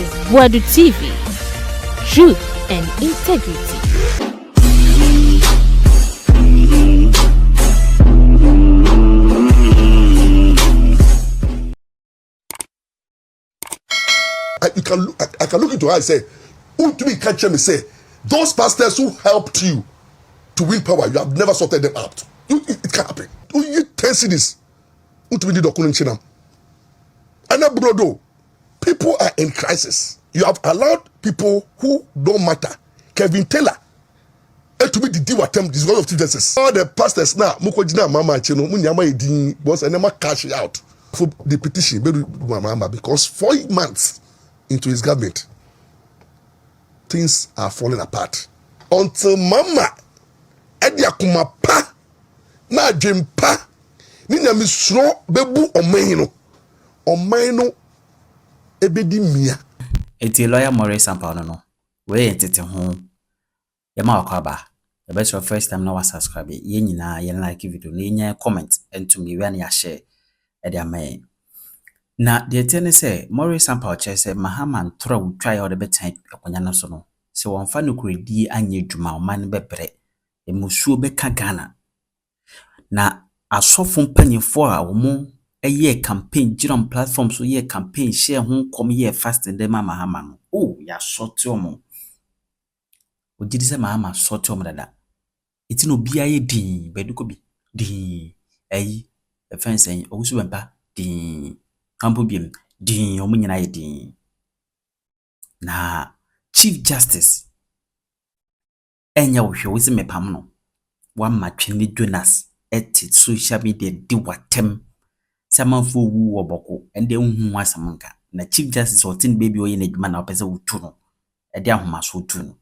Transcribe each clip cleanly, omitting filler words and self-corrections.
is Buadu TV. Truth and integrity. I can look into her and say, who to me catch me say, those pastors who helped you to win power, you have never sorted them out. It can happen. You can see this. Who to me did Okunin and that brodo, people are in crisis. You have allowed people who don't matter. Kevin Taylor, to be the deal attempt is one of two justices. All the pastors now, Mukojina Mama Chino, Munyama Edin, was and never cash out for the petition, Mama, because 4 months into his government, things are falling apart. Until Mama, Edia Kumapa, na Jimpa, Nina Misro, Bebu Omaino, Ebedi Mia. It's a lawyer Maurice Ampaw no. We entete ho. Yama wakwaba. The best your first time na subscribe. Ye nyina ye like video na nya comment and to me when ya share. E dia me. Na the ten say Maurice Ampaw che say Mahama ntora wo try all the betan akonya no so no. Se won fa no kuredi anye dwuma o man bebre. E musuo beka Ghana. Na asofo mpanyefo a wo mo eye campaign jiram platform so ye campaign share ho kom ye fasting dem Mahama no. Oh ya short omo. Ojidi se Mahama short omo dada. Iti no bia ye din beduko bi din ayi e fensen ogusu bempa din ampo biem din omo nyina ye din. Na Chief Justice enya wo hwe wo se mepam no wa matwene Jonas eti social media di watem samanfo wu oboko ende hu asamanka na Chief Justice otin baby oye na djuma na opese wutu no e de ahoma so wutu no.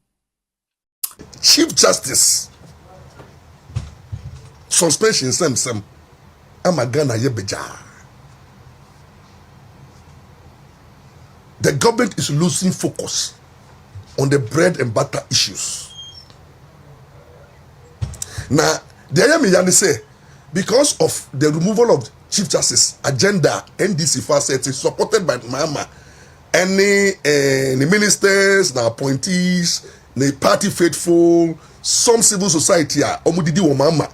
Chief Justice suspension sem amagana yebeja. The government is losing focus on the bread and butter issues. Now, the Ayami say, because of the removal of Chief Justice agenda, NDC facet is supported by Mahama, any the ministers, the appointees, the party faithful, some civil society are omudidi wo Mahama.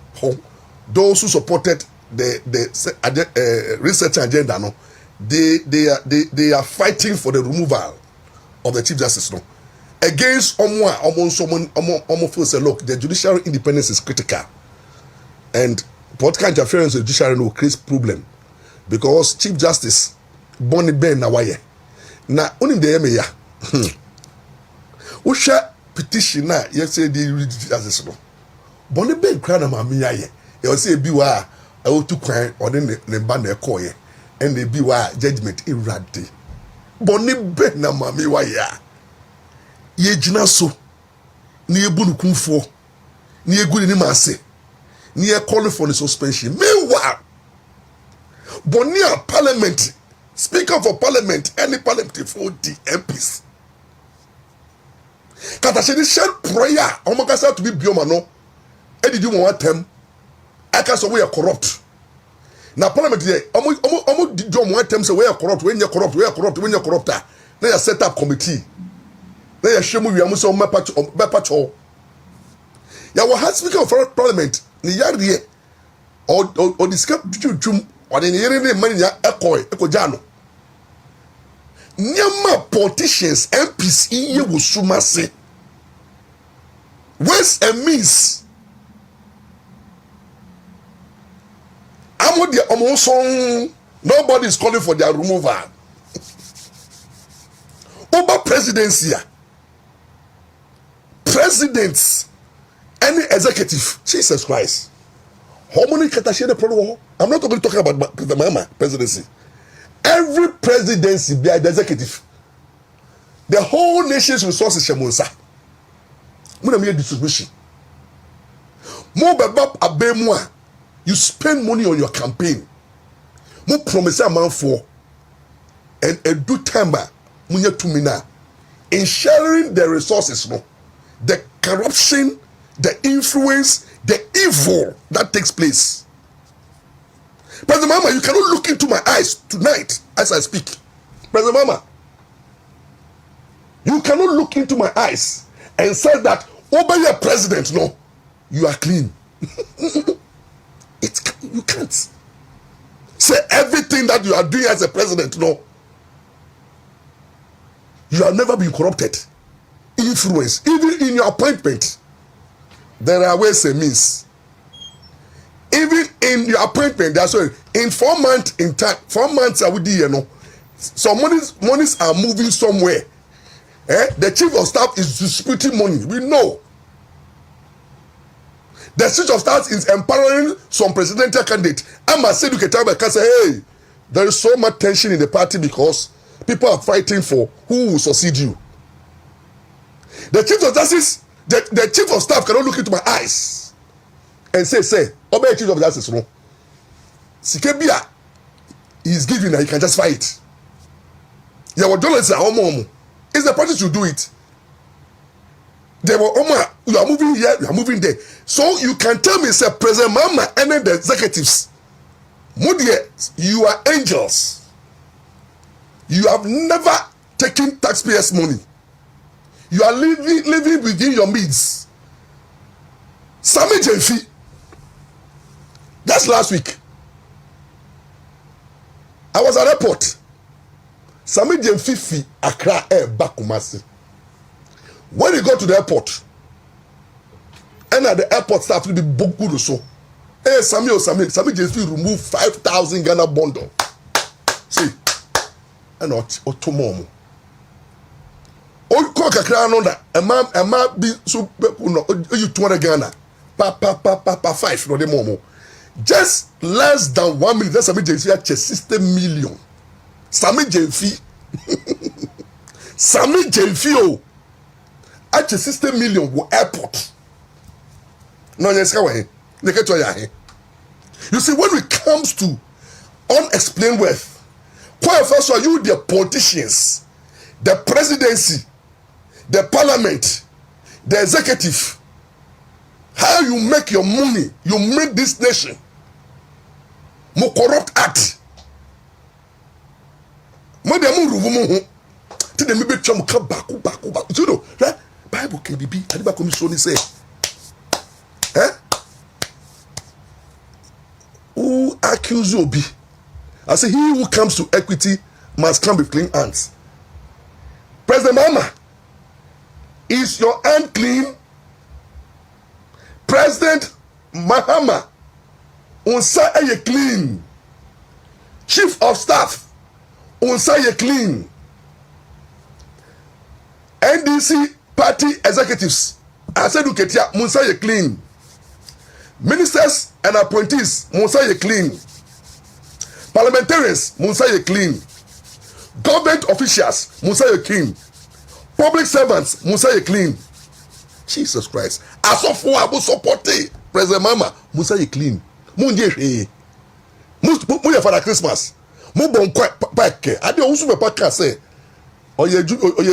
Those who supported the research agenda, no, they are fighting for the removal of the Chief Justice, no. Against someone feels say, look, the judicial independence is critical, and political interference with the judiciary will create problem because Chief Justice Bonnie Ben Nawaye na unim de yeme ya usha petition na yese the justice no Bonnie Ben kra na mama yaye e say bi wa e otu kwan ode ne ba na ekoye and e bi wa judgment irade Bonnie Ben na mama wa ya ye gina so ni ebunu kunfo ni eguni ni mase ni e calling for the suspension. Meanwhile, Bonia Parliament, Speaker for Parliament, any parliament for the MPs. Katasheni shed prayer. Omakasa to be biomano. Edi do want them. Akaso we are corrupt. Now Parliament there. Omo do want them say we are corrupt. When you corrupt, we are corrupt. When you corrupt, then you set up committee. Then you shemu we amuso mepacho. Ya wa Speaker of Parliament. Ni yare or the scap chum or the yere money eko jano nyama politicians MPs iye wo suma se ways and means amo dia omonson nobody is calling for their removal over presidency presidents any executive, Jesus Christ. How many catashia the problem? I'm not only talking about the Mahama presidency. Every presidency be the executive. The whole nation's resources shamunsa. Muna me distribution. Mo bebab abemwa. You spend money on your campaign. Mo promise a man for and a do timber munya tumina in sharing the resources, no, the corruption, the influence, the evil that takes place. President Mahama, you cannot look into my eyes tonight as I speak. President Mahama, You cannot look into my eyes and say that obey your president. No, you are clean. You can't say everything that you are doing as a president. No, you have never been corrupted, influenced, even in your appointment. There are ways and means. Even in your appointment, that's why in 4 months in time, 4 months I would do, you know, some monies are moving somewhere. The chief of staff is disputing money. We know. The chief of staff is empowering some presidential candidate. I must say, can say, hey, there is so much tension in the party because people are fighting for who will succeed you. The chief of justice, the chief of staff cannot look into my eyes and say, obey chief of justice, no. Sikebia is giving that he can just fight. Your journalists are almost. It's the party to do it. They were you are moving here, you are moving there. So you can tell me, say, President Mahama and the executives, Mudie, you are angels. You have never taken taxpayers' money. You are living within your means. Sami Jemfi, just last week, I was at airport. Sami Jemfi fi Accra back Kumasi. When you go to the airport, and at the airport staff will be booked good so. Hey, Sami Jemfi remove 5,000 Ghana bundle. See, and not tomorrow. Oh, cock a crown on that. A man be so you 200 Ghana. Pa 5 no the momo. Just less than 1 million. That's Sami Jemfi at 60 million. Sami Jemfi. Sami Jemfi oh. At 60 million wo airport. No, yes, you see, when it comes to unexplained wealth, quite first are you the politicians, the presidency, the parliament, the executive, how you make your money, you make this nation more corrupt act. Mo de mo ruvu mo ho. Ti de me betwa mo ka back. You know, right? Bible can be adiba commission say. Who accuse you be? I say he who comes to equity must come with clean hands. President Mahama, is your hand clean? President Mahama, unsa eye clean. Chief of staff, unsa eye clean. NDC party executives, I said Uketia, munsa eye clean. Ministers and appointees, munsa eye clean. Parliamentarians, munsa eye clean. Government officials, munsa eye clean. Public servants, munsa eye clean. Jesus Christ. As of who I will support President Mahama, munsa eye clean. Munje Munye for Christmas. Mu bon pack. Ade osu be pack say. Oye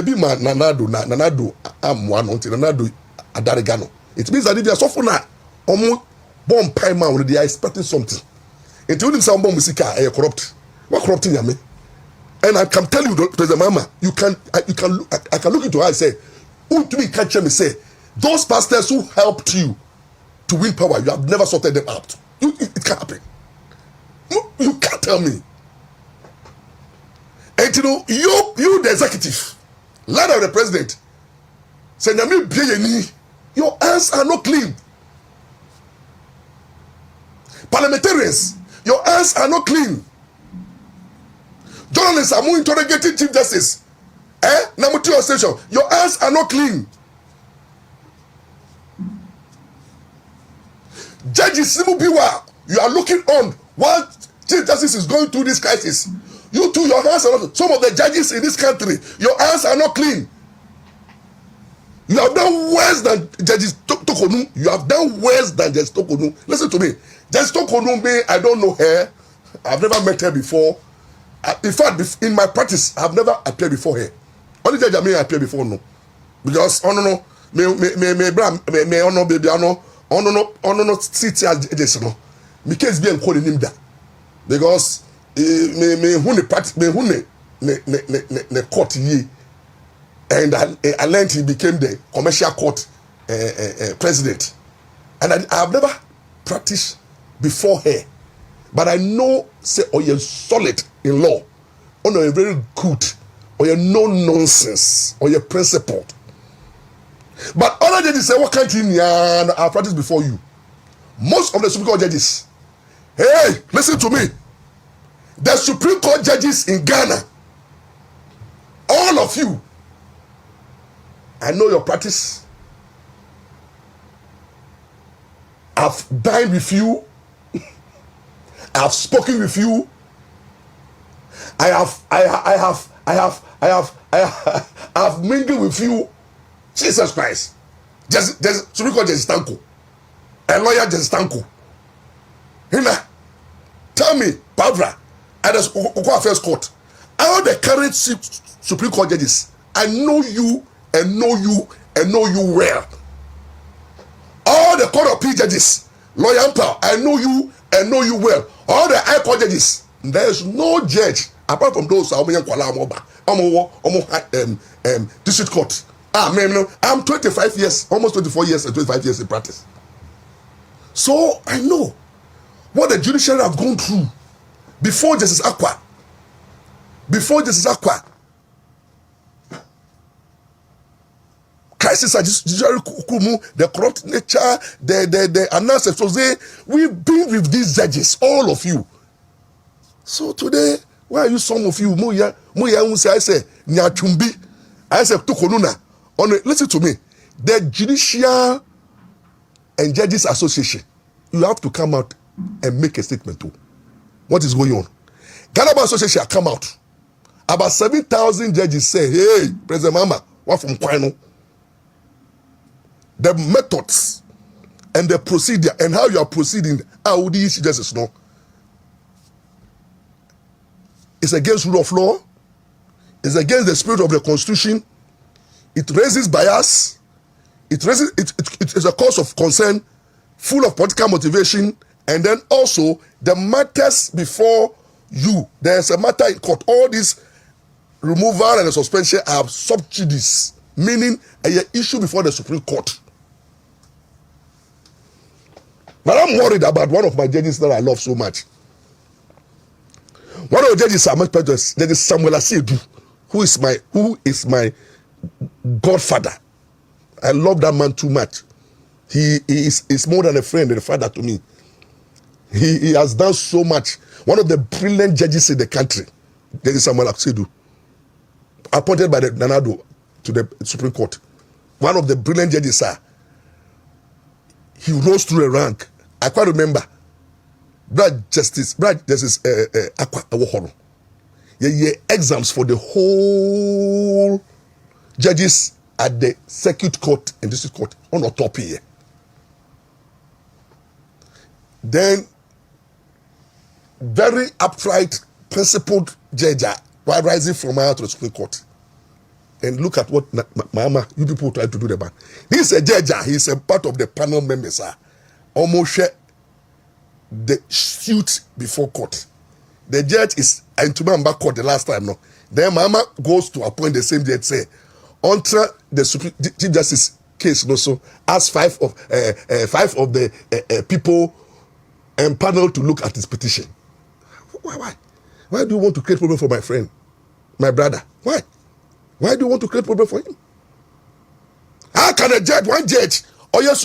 bi ma nanado amwa no nti nanado adarigano. It means that if you are so na omo bomb pie man when they are expecting something. Until them say bomb musika e corrupt. What corrupting yame? And I can tell you, President Mahama, I can look into her and say, who to me catch me say, those pastors who helped you to win power, you have never sorted them out. It can't happen. You can't tell me. And you know, you the executive, leader of the president, say, your hands are not clean. Parliamentarians, your hands are not clean. Journalists are more interrogating Chief Justice. Number 2 station, your hands are not clean. Judges, you are looking on while Chief Justice is going through this crisis. You too, your hands are not. Some of the judges in this country, your hands are not clean. You have done worse than Judges Tokonu. You have done worse than Judges Tokonu. Listen to me. Judges Tokonu, I don't know her. I've never met her before. In fact, in my practice, I've never appeared before her. Only judge I may appear before no, because no, me ono baby ono sit as this no. Me case be encoding him that because me who the party me who ne court ye And I learned he became the commercial court president. And I have never practiced before her. But I know, say, oh, you're solid in law. Oh, no, you're very good. Or you're no nonsense. Or you're principled. But other judges say, what can't you I practice before you? Most of the Supreme Court judges, hey, listen to me. The Supreme Court judges in Ghana, all of you, I know your practice. I've dined with you. I've spoken with you. I have mingled with you. Jesus Christ. Just Supreme Court Justice Tanko. A lawyer Justice Tanko. Hina, tell me, Barbara, at the Okoa Affairs Court, all the current Supreme Court judges, I know you and know you and know you well. All the Court of Appeal judges, Lawyer Ampaw, I know you and know you well. All the High Court judges, there is no judge apart from those district court. I'm 25 years, almost 24 years and 25 years in practice. So I know what the judiciary have gone through before Justice Akwa. Crisis at judiciary, the corrupt nature, the announcers. So we've been with these judges, all of you. So today, why are you some of you? I say, Nyachumbi, I say, Tukonuna. Listen to me. The Judicial and Judges Association, you have to come out and make a statement too. What is going on? Ghana Bar Association come out. About 7,000 judges say, hey, President Mahama, what from Kwano? The methods and the procedure and how you are proceeding, how the issue justice know. It's against rule of law. It's against the spirit of the Constitution. It raises bias. It is a cause of concern, full of political motivation, and then also the matters before you. There's a matter in court. All these removal and the suspension are sub judice, meaning an issue before the Supreme Court. But I'm worried about one of my judges that I love so much. One of the judges are much better. There is Samuel Asiedu, who is my godfather. I love that man too much. He is more than a friend and a father to me. He has done so much. One of the brilliant judges in the country, there is Samuel Asiedu, appointed by the Nanado to the Supreme Court. One of the brilliant judges, sir. He rose through a rank. I quite remember. Brad Justice Akwa Awohoro. Yeah, exams for the whole judges at the circuit court and district court on top here. Then, very upright, principled judge while rising from out to the Supreme Court. And look at what Mahama, you people try to do the man. He's a judge, he's a part of the panel members, almost share the suit before court. The judge is, and to me, back court the last time, no. Then Mahama goes to appoint the same judge, say, until the Chief Justice case, no, so ask five of the people and panel to look at his petition. Why? Why do you want to create problem for my friend, my brother? Why? Why do you want to create problem for him? How can a judge, one judge, or your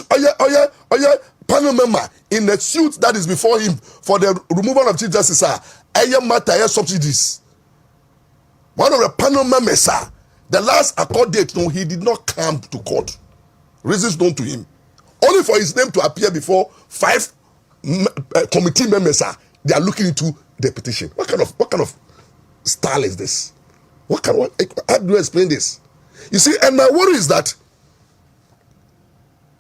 panel member in a suit that is before him for the removal of Chief Justice, matter subsidies? One of the panel members, sir, the last accord date, no, he did not come to court. Reasons known to him. Only for his name to appear before 5 committee members, sir, they are looking into the petition. What kind of style is this? How do you explain this? You see, and my worry is that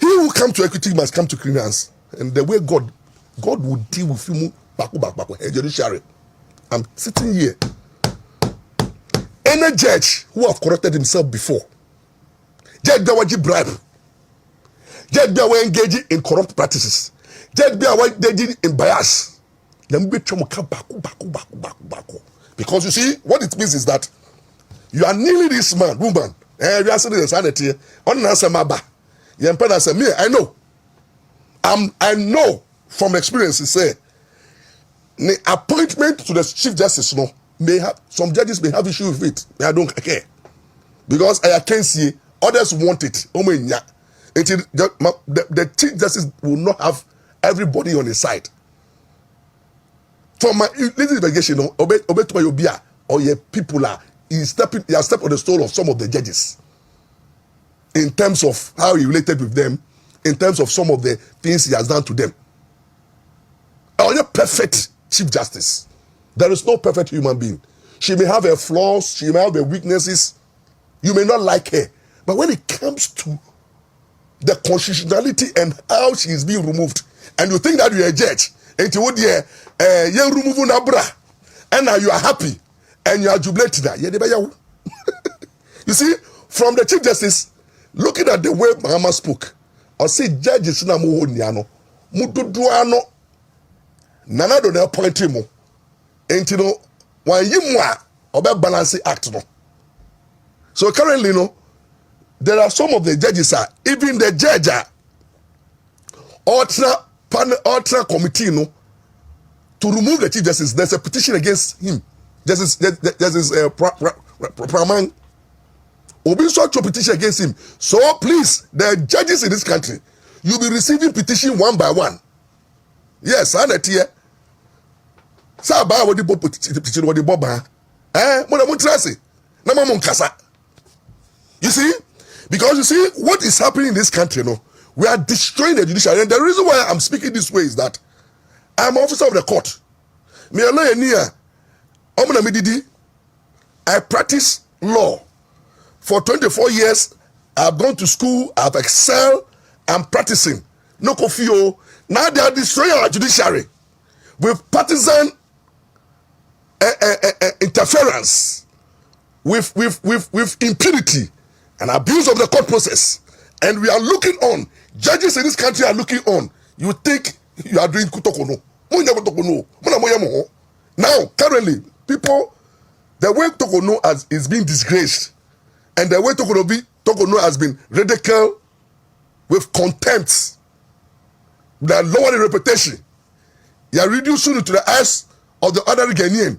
he who come to equity must come to clearance. And the way God will deal with him, judiciary. I'm sitting here. Any judge who have corrupted himself before, judge Dawaji bribe, judge Dawa engaging in corrupt practices, judge Dawa engaging in bias. Because you see, what it means is that you are kneeling this man, woman, We are saying the sanity. On answer maba. Yempena say me, I know. I know from experience, say the appointment to the Chief Justice no may have some judges may have issue with it. I don't care. Because I can see others want it. The Chief Justice will not have everybody on his side. For my this investigation, obey to my obia or your people are he step on the stool of some of the judges in terms of how he related with them, in terms of some of the things he has done to them. Or your perfect Chief Justice. There is no perfect human being. She may have her flaws, she may have her weaknesses. You may not like her, but when it comes to the constitutionality and how she is being removed, and you think that you are a judge, and you would you remove Nabra, and now you are happy and you are jubilating. You see, from the Chief Justice, looking at the way Mahama spoke, I say judges na mo honiano, mududuano, nana do na point him, and you know, when you obe balancing act no. So currently, there are some of the judges even the judge ultra committee to remove the Chief Justice. There's a petition against him. Justice Praman Obi sought a petition against him. So please, the judges in this country, you'll be receiving petition one by one. Yes, I know here. Saba what the petition what the boba. You see, because you see what is happening in this country, we are destroying the judiciary. And the reason why I'm speaking this way is that I'm an officer of the court. I practice law for 24 years. I've gone to school. I've excelled. I'm practicing. No kofio. Now they are destroying our judiciary with partisan interference, with impunity and abuse of the court process. And we are looking on. Judges in this country are looking on. You think you are doing kutokono. Now, currently, people, the way Tokono is being disgraced, and the way Tokono has been ridiculed with contempt, they are lowering reputation. They are reducing it to the eyes of the ordinary Ghanaian.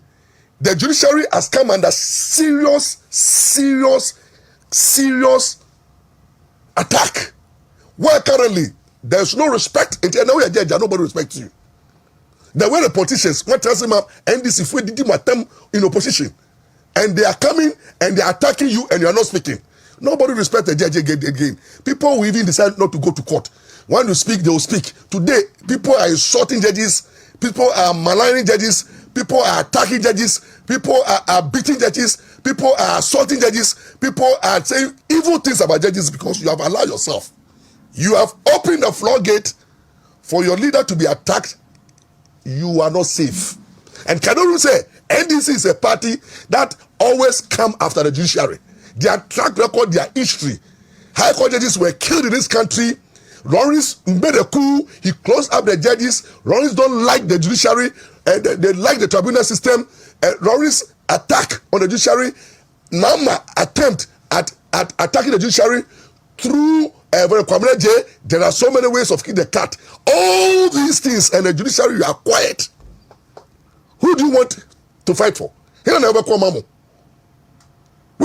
The judiciary has come under serious attack. Where currently there is no respect, and now we are judge, nobody respects you. The way the politicians want to him up, NDC if we did them in opposition, and they are coming and they are attacking you, and you are not speaking. Nobody respects the judge again. People will even decide not to go to court. When you speak, they will speak. Today, people are insulting judges. People are maligning judges. People are attacking judges. People are beating judges. People are assaulting judges. People are saying evil things about judges because you have allowed yourself. You have opened the floodgate for your leader to be attacked. You are not safe. And Kaduru say NDC is a party that always come after the judiciary. Their track record, their history. High court judges were killed in this country. Lawrence made a coup. He closed up the judges. Lawrence don't like the judiciary. They like the tribunal system. Lawrence attack on the judiciary. Nama attempt at attacking the judiciary through there are so many ways of killing the cat. All these things and the judiciary, you are quiet. Who do you want to fight for? We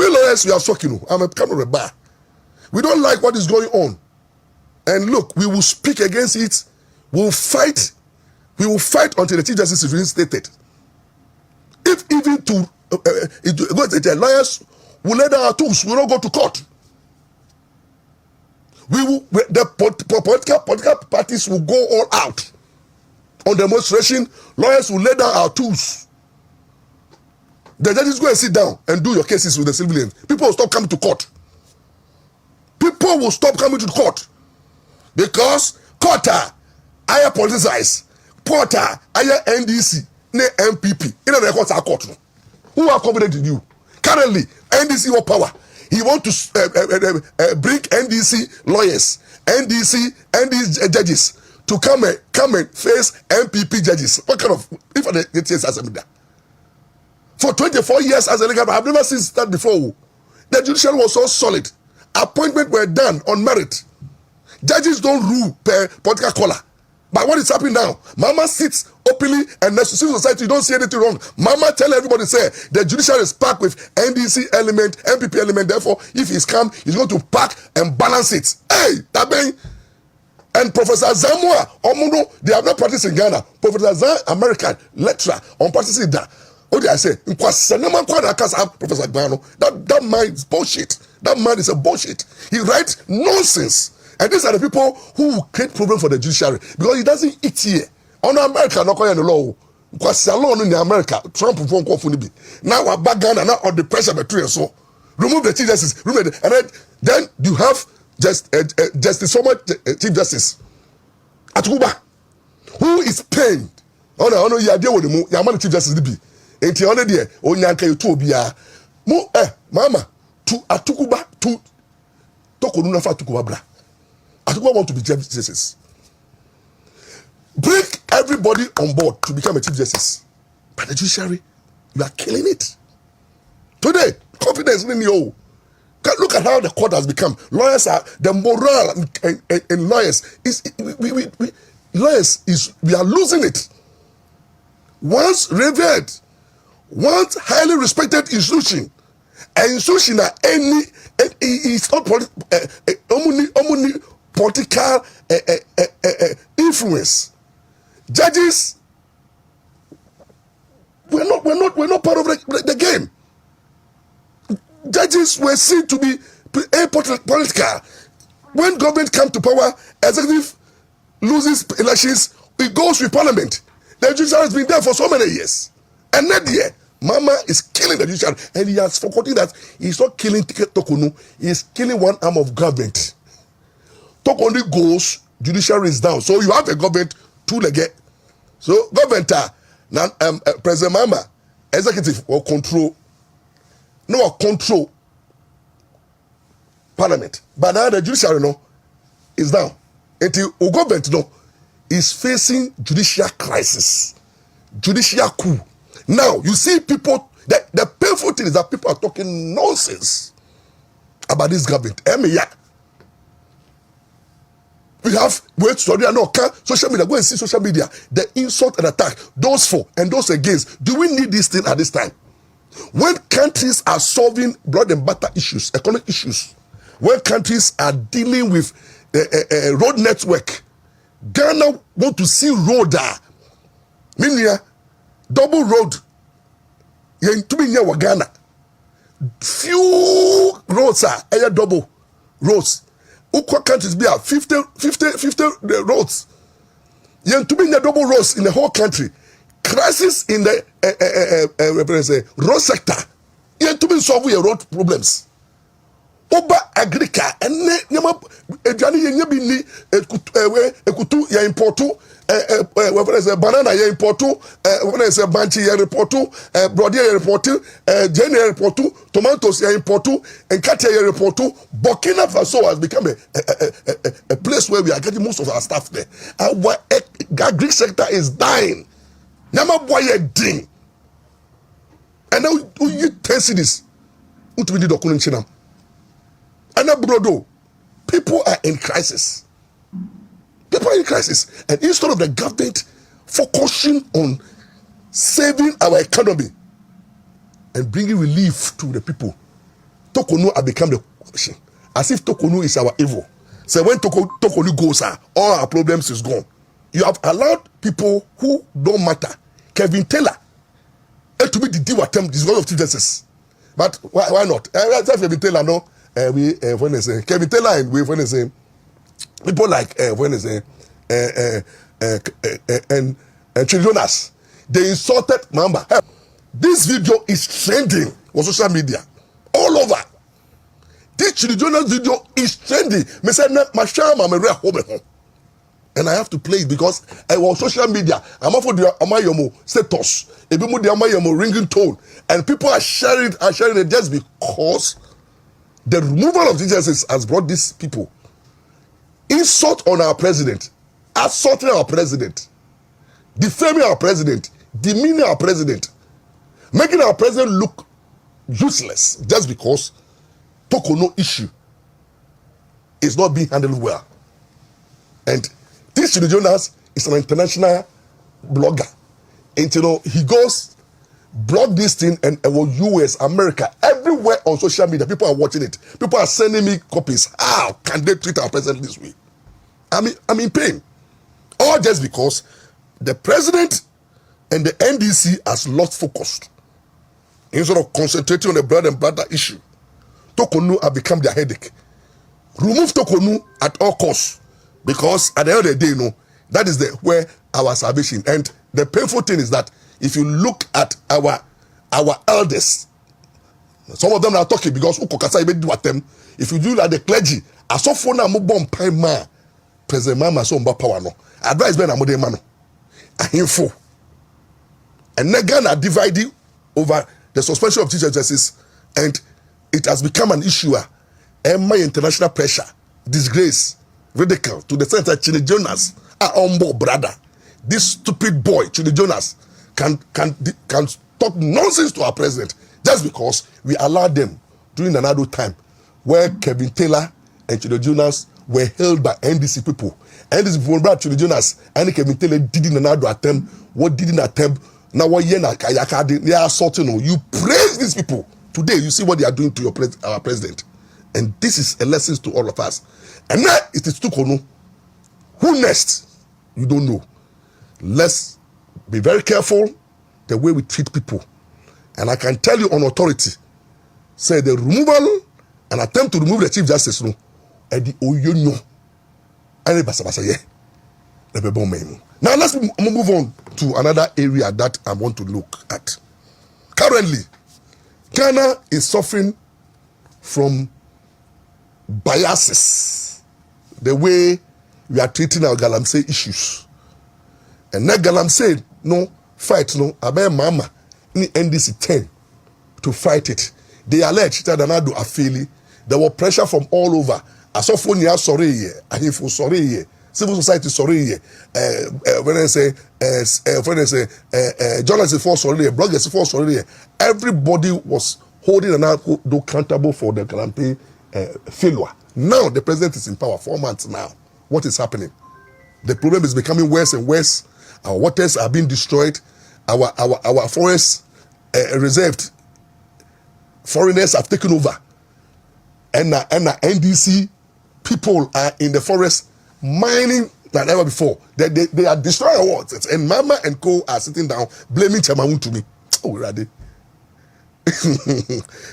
lawyers, we are shocking. I'm a camera bar. We don't like what is going on. And look, we will speak against it. We'll fight. We will fight until the Chief Justice is reinstated. If even to the lawyers will let our tools, we will not go to court. The political parties will go all out on demonstration. Lawyers will lay down our tools. The judges go and sit down and do your cases with the civilians. People will stop coming to court. People will stop coming to court because court are politicized. Court are NDC, MPP. In the courts are court. Who are confident in you? Currently, NDC got power. He want to bring NDC lawyers, NDC judges to come and face MPP judges. What kind of if it is as a for 24 years as a legal, I've never seen that before. the judiciary was so solid. Appointments were done on merit. Judges don't rule per political color. But what is happening now? Mahama sits openly and next to civil society, you don't see anything wrong. Mahama tell everybody, say, the judiciary is packed with NDC element, MPP element. Therefore, if he's come, he's going to pack and balance it. Hey, that mean. And Professor Zamua, Omuno, they have not practiced in Ghana. Professor Zam, American lecturer, on practicing that. What did I say? Professor Gbano. That man is bullshit. That man is a bullshit. He writes nonsense. And these are the people who will create problems for the judiciary because he doesn't eat here. On America, not calling the law. Because alone in America, Trump won't go for be. Now we're back Ghana, now on the pressure between us. So remove the chief justice, remove it, and then you have Justice former Chief Justice Atukuba, who is paid. Oh no, you are there with the mo. You Chief Justice be. And you only there. Oh, you can't you be mo. Mama to Atukuba to Tokonuna fa Atukuba bra. Atukuba want to be Chief Justice. Bring everybody on board to become a Chief Justice. But the judiciary, you are killing it. Today, confidence in you. Look at how the court has become. Lawyers are the morale in lawyers is we are losing it. Once revered, once highly respected institution, an institution that it's not only political influence. Judges, we're not part of the game. Judges were seen to be political. When government comes to power, executive loses elections, it goes with parliament. The judiciary has been there for so many years. And that year, Mama is killing the judiciary. And he has forgotten that he's not killing Tokonu, he's killing one arm of government. Tokonu goes, judiciary is down. So you have a government, two-legged. So government, President Mahama, executive will control parliament. But now the judiciary is down. Until the government is facing judicial crisis, judicial coup. Now you see people. The painful thing is that people are talking nonsense about this government. We have social media. Go and see social media. The insult and attack. Those for and those against. Do we need this thing at this time? When countries are solving bread and butter issues, economic issues, when countries are dealing with a road network, Ghana want to see road. Meaning, double road. Ghana. Few roads are double roads. Ukwa countries be 50 roads. Double roads in the whole country. Crisis in the road sector. You to be solve your road problems. Oba agrica and yama ekutu ya importu banana ya importu banchi ya importu brody ya importu jene ya importu tomatoes ya importu and katia ya importu. Burkina Faso has become a place where we are getting most of our stuff there. Our agri sector is dying. Nama boy ding. And now you test this. What we did chinam. And now brodo, people are in crisis. People are in crisis. And instead of the government focusing on saving our economy and bringing relief to the people, Tokonu have become the question. As if Tokonu is our evil. So when Tokonu goes, all our problems is gone. You have allowed people who don't matter. Kevin Taylor to be the deal attempt is one of two justices. But why not? Kevin Taylor when they say Kevin Taylor and when they say people like when they say and Jonas, they insulted Mamba. This video is trending on social media all over. This Jonas video is trending. Me say and I have to play it because I was social media. I'm off for the Amayomo status. Ebimu the Amayomo ringing tone, and people are sharing it just because the removal of Jesus has brought these people insult on our president, assaulting our president, defaming our president, demeaning our president, making our president look useless just because Tokono issue is not being handled well. And this Chidi Jonas is an international blogger. And he goes, blog this thing, and US, America, everywhere on social media, people are watching it. People are sending me copies. How can they treat our president this way? I'm in pain. All just because the president and the NDC has lost focus. Instead of concentrating on the bread and butter issue, Tokonu have become their headache. Remove Tokonu at all costs, because at the end of the day, that is where our salvation. And the painful thing is that if you look at our elders, some of them are talking because if you do like the clergy, as of for now, President Mahama so power no advice ben amode ma no ahemfo and Ghana divided over the suspension of teacher justice, and it has become an issue. My international pressure, disgrace, ridicule to the sense that Chidi Jonas, our humble brother, this stupid boy Chidi Jonas can talk nonsense to our president just because we allowed them during another time where Kevin Taylor and Chidi Jonas were held by NDC people. NDC people brought Chidi Jonas and Kevin Taylor didn't another attempt. What didn't attempt? Now what they are assaulting on you. Praise these people. Today you see what they are doing to our president. And this is a lesson to all of us. And now it is Tukono. Who next? You don't know. Let's be very careful the way we treat people. And I can tell you on authority, say the removal, an attempt to remove the Chief Justice, no, and the Oyono, and the Basabasa, now let's move on to another area that I want to look at. Currently, Ghana is suffering from biases, the way we are treating our Galamsey issues. And now Galamsey, no, fight, no, Abe Mama, ni NDC 10 to fight it. They allege that Anado Afili, there was pressure from all over. Asofonia sorry, Ahifo sorry, civil society sorry, when I say journalists for sorry, bloggers for sorry, everybody was holding Anado accountable for the campaign failure. Now the president is in power 4 months now. What is happening? The problem is becoming worse and worse. Our waters are being destroyed. Our forests reserved. Foreigners have taken over. And NDC people are in the forest mining than ever before. They are destroying our waters. And Mama and Co are sitting down blaming Chamaun to me. Oh, ready.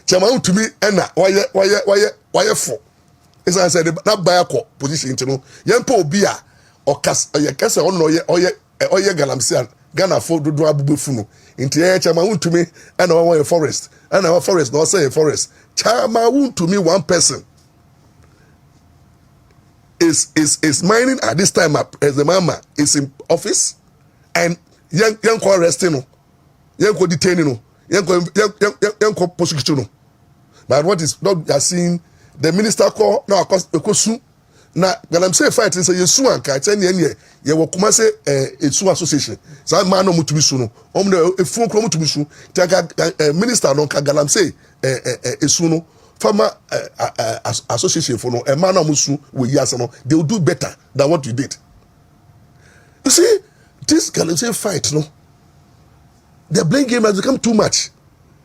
Chamaun to me and why for? As I said, that buy a position to know. Yampo Bia or Cassa on Oye Galamsian, Ghana for do Abufuno. Into Chamaun to me and our forest. And our forest, not say a forest. Chamaun to me, one person is mining at this time as the Mama is in office and young arresting, young detaining, young prosecution. But what is not seeing the minister call now Kosu na Galamsey fight say yesu anka tell ye wo kuma say esu association so man no mutumi su no omna efun kro mutumi su taka minister no ka Galamsey esu no farmer association for no e man no musu we yas no they will do better than what you did. You see this Galamsey fight no, the blame game has become too much,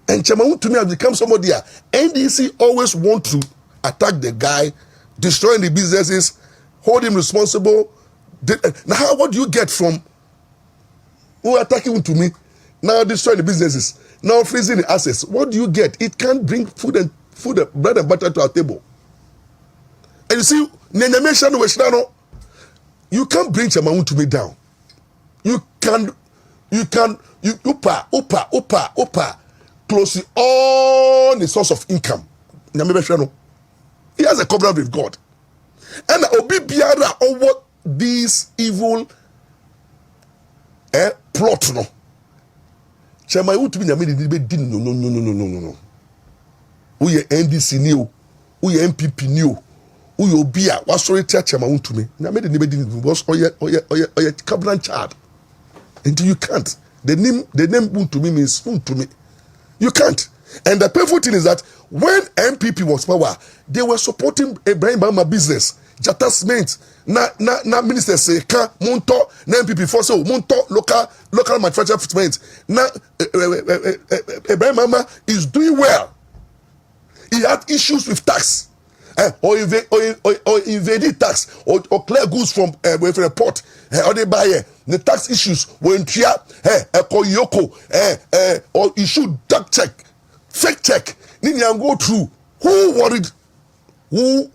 and Chamaun to me has become somebody. NDC always want to attack the guy, destroying the businesses, hold him responsible. Now, what do you get from who attacking to me? Now destroying the businesses, now freezing the assets. What do you get? It can't bring food, bread and butter to our table. And you see, you can't bring Chamaun to me down. You can close all the source of income. He has a covenant with God. And Obi Biara over these evil plot no. Chama you to be no. Who ye NDC new, who ye MPP new, who ye Obia, what sorry Chama to me. Na made the was or covenant child. Until you can't. The name to me means spoon to me. You can't. And the painful thing is that when MPP was power, they were supporting Ibrahim Mahama business. Jata Cement, na minister say ka Munto, na MPP for so Munto local manufacturer cement. Na Ibrahim Mahama is doing well. He had issues with tax. Or evaded tax or clear goods from with a port or they buy the tax issues when tria or issue duck check, fake check. Then you go through who worried who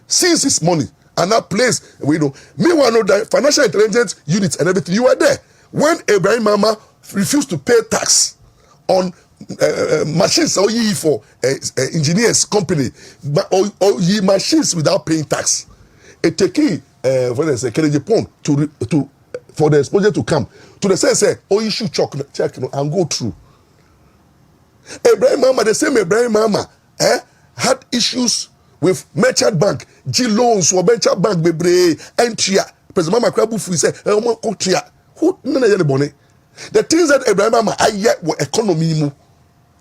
sees this money and that place we know. Meanwhile, know that financial intelligence units and everything you were there when Ibrahim Mahama refused to pay tax on machines or ye for engineers company or ye machines without paying tax. It take for the Kennedy Pond to for the exposure to come to the sense say oh you should check and go through. Ibrahim Mahama, the same Ibrahim Mahama had issues with merchant bank, G loans or merchant bank bebre entria. President Mama Krabufu said who none of the the things that Ibrahim Mahama I yet were economy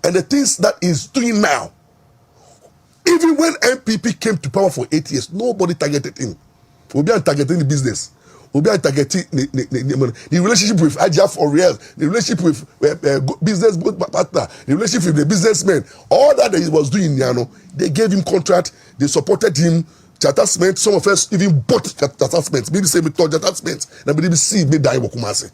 and the things that he's doing now. Even when MPP came to power for 8 years, nobody targeted him. We'll be targeting the business. We'll be targeting the relationship with Ajaf or Real, the relationship with business partner, the relationship with the businessmen. All that he was doing, they gave him contract, they supported him. Jata Cement, some of us even bought Jata Cement. Maybe say we thought Jata Cement, and maybe see me die Wakumase.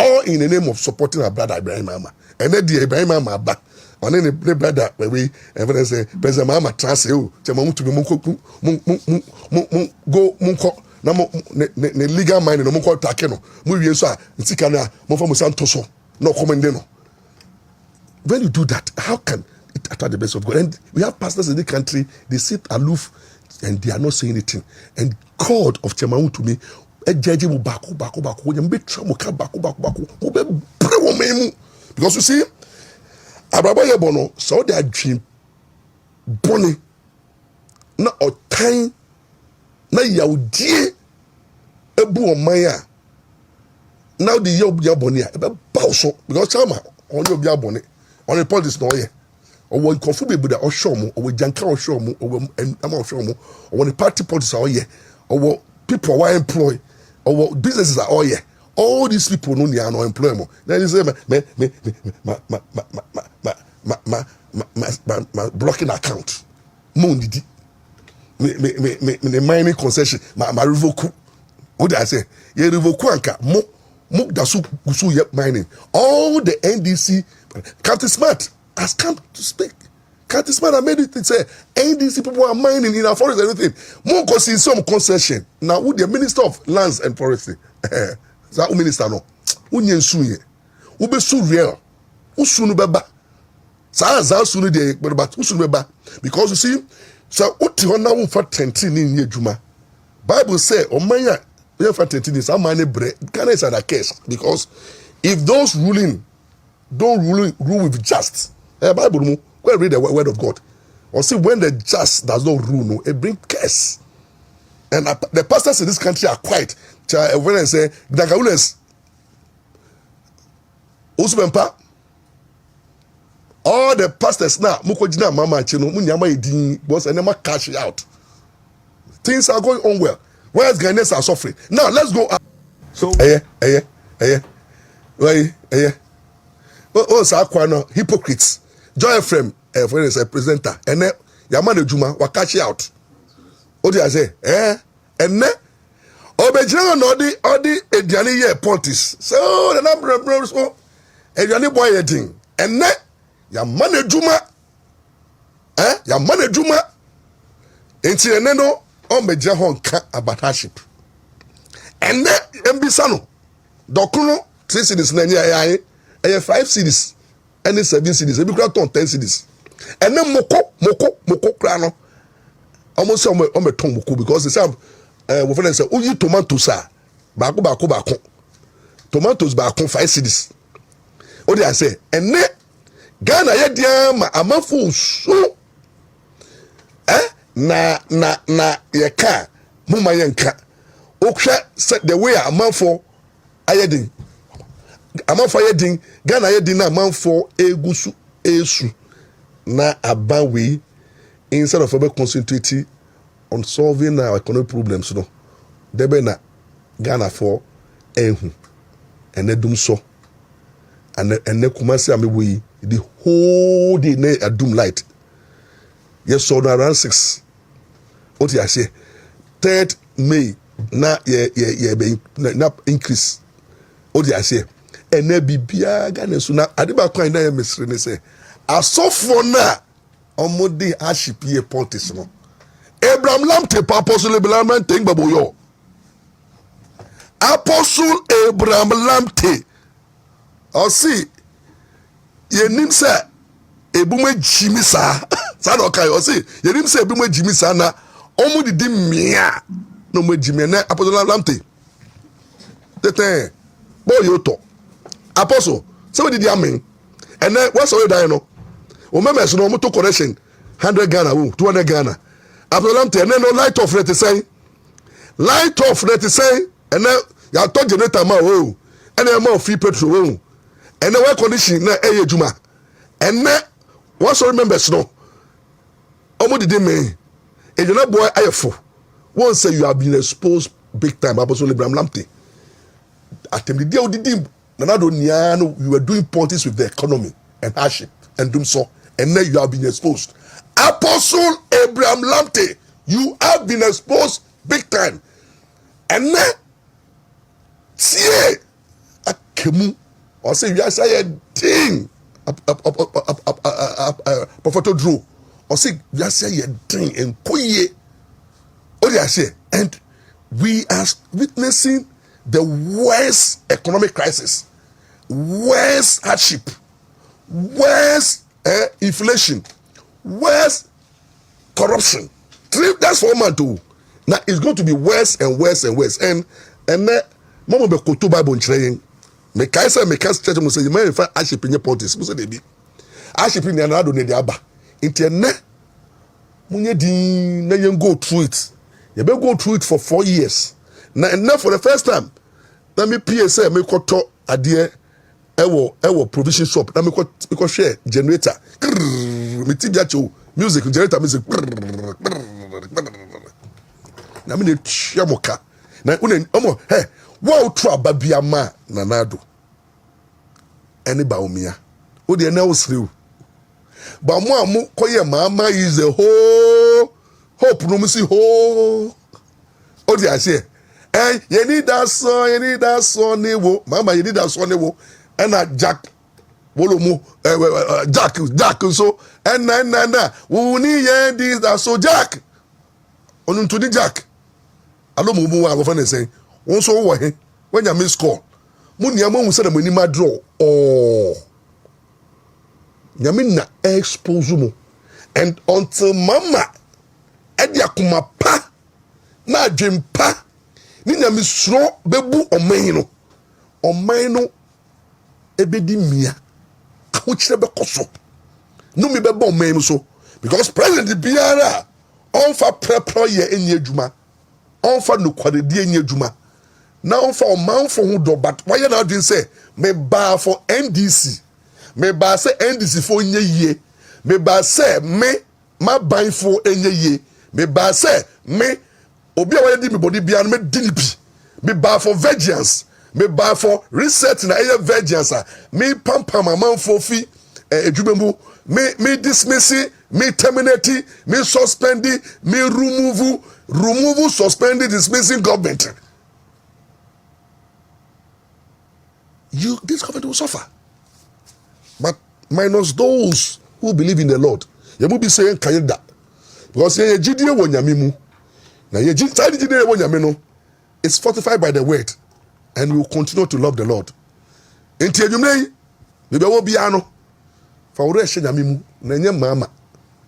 All in the name of supporting our brother Ibrahim Mahama. And then the Ibrahim Mahama back. And then the brother, where we say, President Mahama transfer you, Chamamu to go Munko, ne legal mind, no Munko Takeno, Muriensa, Ntikana, Mofamu Santoso, no commandeno. When you do that, how can it attract the best of God? And we have pastors in the country, they sit aloof and they are not saying anything. And God of Chamamu to me, because you see Abrabaya Bono saw their dream Bonnie na otan na yaudie ebu omaya now the year Bonnie so because Chama on your beer bonnet on the politics no ye or what confu be that or show mo or janka or show mo or show mo or when the party politics are ye or what people were employed or businesses are all these people no near no employment. Then you say my blocking account. Mundi the mining concession my revoke. What did I say? Ye revoke anka mo dasu gusu yep mining. All the NDC Captain Smart has come to speak. Captain Smart I made it say NDC people are mining in our forest and everything. More go see some concession. Now who the Minister of Lands and Forestry? That minister no. Who nyensuye? Who be so real? Who sunu beba? Sa sunu de but who sunu beba? Because you see, so uti hona who for 10 in ye juma. Bible say omanya we for 10 is a man bre. Can is a case because if those ruling don't rule with just Bible mo go read the word of God. Or see when the just does not rule, no, it brings curse. And the pastors in this country are quiet. When I say Dagaules, Usumempa, all the pastors now, Mukojina Mama Chino, Munyama Edin, was and never cash out. Things are going on well. Whereas Ghanaians are suffering. Now let's go up. So, hypocrites. Joy Frame, when I say presenter, and then Yamane Juma, wa cash out. What do I say? And then Obejana no the Ediani ye pontis. So the number of brothers so Ediani boy edin. And then Yamane Juma. Yamane Juma. Enti eneno Omeja hon ka abataship. And then Mbisano. Dokuno 3 cities na nya 5 cities. And 7 cities. Ebi kura ton 10 cities. And then moko krano. Almost on my tongue because they say we find say you tomatoes are bako tomatoes back 5 cities. What did I say? And then Ghana ye dia ma amafu so na ye ka muma ye nka okwa set the way amafu ayedin amanfo yedin Ghana yedin na amanfo egusu esu na abawe instead of concentrating on solving our economic problems no debe na Ghana for ehu ene dum so ene Kumasi amewe the whole day na adum light yes so around 6 what you say 3rd May na na increase what you say ene bibia Ghana so na adeba kwan na mesre ne say asofo na omode ashipie politics no Abraham Lamte Apostle Abraham Lamte ngbaboyo Apostle Abraham Lamte osi yenim se ebume jimisa sa no kai osi yenim se ebume jimisa na omudi di mia no mo jime na Apostle Lamte tete boyo to Apostle se we di amen and what's all die no o memes no mo to correction 100 Ghana 200 Ghana Apostle Lamte and no light off let say and then ya to generator ma and then more free petrol and then air condition na air juma and then what's all members no omo did me e you boy ayefo won't say you have been exposed big time Apostle Abraham Lamte atem the day odidim na do nia no you were doing politics with the economy and hardship and doom so and then you have been exposed Apostle Abraham Lamte you have been exposed big time and then see akemu or say you are saying thing Prophet Drew or say you are saying thing and koye what do I say and we are witnessing the worst economic crisis, worst hardship, worst inflation, worst corruption. That's for man too. Now it's going to be worse and worse and worse. And mama be koto Bible nchire me kai say me cast church mo say you may find hardship in your politics. Mo say dey bi. Hardship in na do ne dey aba. Nti ene munye din na yen go through it. You be go through it for 4 years. Now for the first time let me PSA me koto ade ewo provision shop na me ko share generator me tibia cho music generator music na me chiamoka na omo hey wo tro ababia ma na nado eni ba omia wo de na wo srew ba mo amu koye Mahama is a whole hope no me see whole o de ase you need that song newo Mahama you need that song newo and Jack wolomu Jack so and na we need this that so Jack onu to the Jack alo mu wa go say won so wo he when you miss call mu nia mo hu say na mani ma draw nyame na expose mu and until mama edi akuma pa na adwempa ni nyame suro bebu oman no ebedi mia ahokyere bekoso no me bebo oman no so because president biara onfa prepare ye enye adwuma onfa no kwadedi enye adwuma na onfa omanfo ho do but why na adwin say me ba for NDC me ba say NDC for enye yie me ba say me ma ban for enye yie me ba say me obi a wadi me body bia no me dinipi me ba for vengeance me ba for reset na eye vengeance me pampa amanfo fi edwumemu me dismissing me terminating me suspending me remove suspending dismissing government this government will suffer but minus those who believe in the Lord you will be saying kayeda because ye jidie wo nyame mu na ye jidie wo nyame no it's fortified by the word and we will continue to love the Lord enti adwumre me be wo bia no fa wo re hye nyame mu na nye mama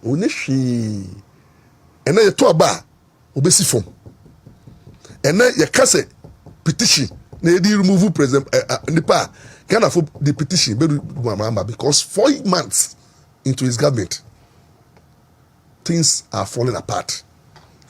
oni hwe ena ye to aba obesi fom ena ye kase petition na ye di remove president nipa Ghana for the petition be mama because 4 months into his government things are falling apart.